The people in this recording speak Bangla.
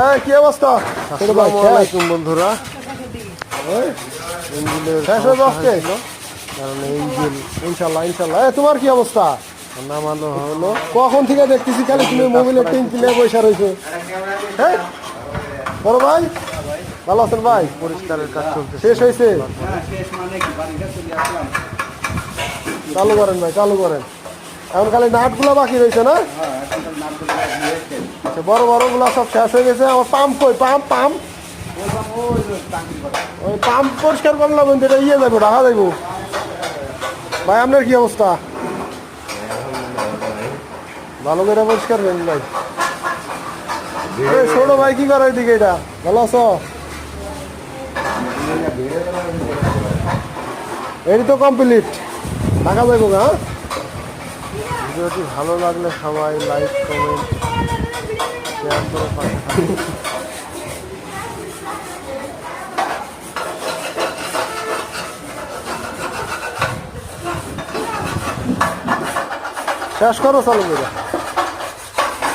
হ্যাঁ কি অবস্থা? আসসালামু আলাইকুম বন্ধুরা। শেষ হয়ে যাচ্ছে কারণ ইঞ্জিন ইনশাল্লাহ ইনশাল্লাহ। তোমার কি অবস্থা? নামানো হলো। কখন থেকে দেখতেছি খালি তুমি মোবাইলের টিঙ্কি নিয়ে বসে রয়েছো। হ্যাঁ বড় ভাই ভালো আছেন ভাই? পরিষ্কারের কাজ চলছে। শেষ হয়েছে? চালু করেন ভাই, চালু করেন। এখন খালি নাটগুলো বাকি রয়েছে না? আচ্ছা, বড় বড় গুলা সব শেষ হয়ে গেছে। আমার পাম্প কই? পাম্প পাম্প ওই পাম্প পরিষ্কার করলাম, এটা ইয়ে যাবো, ঢাকা যাইব। ভাই আপনার কি অবস্থা? ভালো করে পরিষ্কার করেন ভাই। ছোট ভাই কি করে ওইদিকে? এটা ভালো আছো? এটি তো কমপ্লিট, ঢাকা যাইব না? ভিডিওটি ভালো লাগলে সবাই লাইক কমেন্ট শেয়ার করে পাশে থাকুন। শেষ করো, চালু করে।